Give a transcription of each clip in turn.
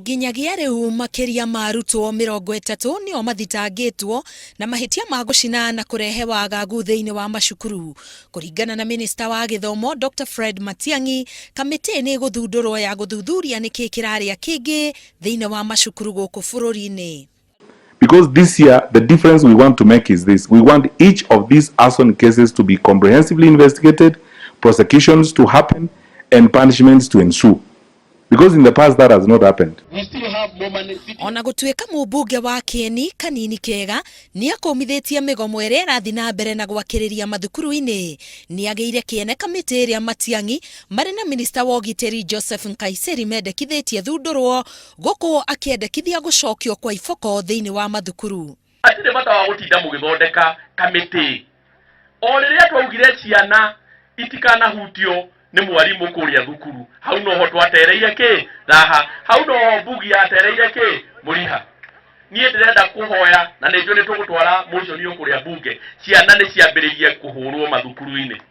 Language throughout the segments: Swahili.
Nginyagia riu makiria ma arutwo 30 nio mathitangitwo na mahitia ma gucina na kurehe wagagu thiini wa macukuru. Kuringana na Minista wa Githomo Dr. Fred Matiang'i, kamiti ni guthundurwo ya guthuthuria niki kiraria kingi thiini wa macukuru guku bururi-ini. Because this year, the difference we want to make is this. We want each of these arson cases to be comprehensively investigated, prosecutions to happen, and punishments to ensue. Because in the past, that has not happened. We still have more money. Ona gutuika mubunge wa Kieni Kanini Kega ni akomithitie migomo iria irathi na mbere na gwakiriria mathukuru-ini. Ni ageire kiene kamiti iria Matiang'i mari na Minista wa Ugitiri Joseph Nkaiseri mendekithitie thundurwo guku akiendekithia gucokio kwa ifoko thiini wa mathukuru. Atire bata wa gutinda mugithondeka kamiti. O riria twaugire ciana itikana hutio ni mwarimu kuria thukuru. Hau no ho twatereire ki raha, hau no ho mbugi yatereire ki muriha. Nie ndirenda kuhoya na ni njuri tugutwara motion kuria bunge ciana ni ciambiririe kuhurwo mathukuru-ini.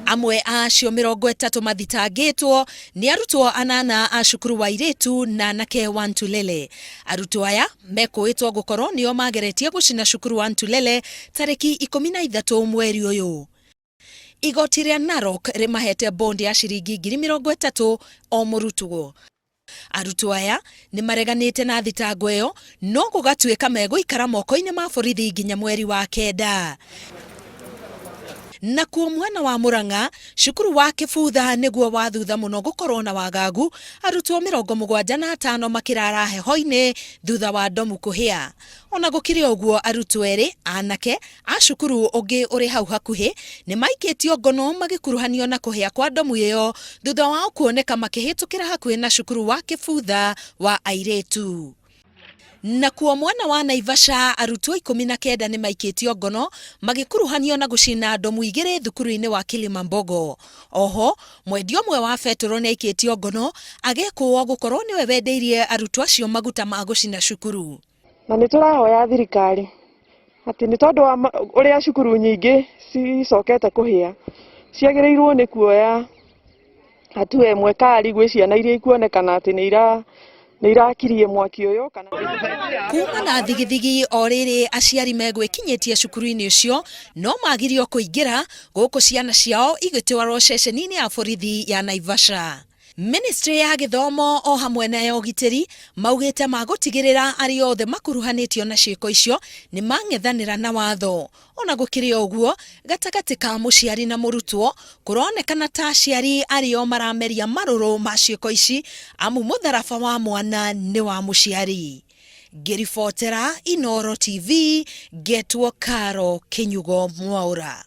Amwe acio 30 mathitangitwo ni arutwo 8 a cukuru wa Iretu na anake wa Ntulele. Arutwo aya mekuitwo gukorwo nio mageretie gucina cukuru wa Ntulele tariki 13 mweri uyu. Igoti ria Narok rimahete bondi ya ciringi 30,000 o murutwo. Arutwo aya ni mareganite na thitango iyo no gugatuika meguikara moko-ini ma borithi nginya mweri wa kenda. Na kuo mwena wa Murang'a, cukuru wa Kibutha niguo wathutha muno gukorwo na wagagu, arutwo 75 makirara heho-ini thutha wa ndomu kuhia. Ona gukiri uguo arutwo eri anake a cukuru ungi uri hau hakuhi ni maikitio ngono magikuruhanio na kuhia kwa ndomu iyo thutha wao kuoneka makihitukira hakuhi na cukuru wa Kibutha wa Airetu. Na kuo mwana wa Naivasha arutwo 19 ni maikitio ngono magikuruhanio na gucina ndomu igiri thukuru-ini wa Kilimambogo. Oho mwendio mwe wa betoro ni aikitio ngono agekuo gukorwo niwe wendeirie arutwo acio maguta ma gucina cukuru. Na ni turahoya thirikari ati ni tondu wa uria cukuru nyingi cicokete kuhia ciagirirwo ni kuoya hatua imwe kari gwi ciana iria ikuonekana ati ni irakirie mwaki uyu kana kuma na thigithigi o riri aciari megwikinyitie cukuru-ini ucio no magirio kuingira guku ciana ciao igitwarwo ceceni-ini ya borithi ya Naivasha. Ministry ya Githomo o hamwe na ya Ugitiri maugite magutigirira ari othe makuruhanitio na ciiko icio ni mang'ethanira na watho. Ona gukiri uguo gatagati ka muciari na murutwo kuronekana ta aciari ari o marameria maruru ma ciiko ici amu mutharaba wa mwana ni wa muciari. Ngiribotera Inooro TV, Getwo Karo Kinyugo Mwaura.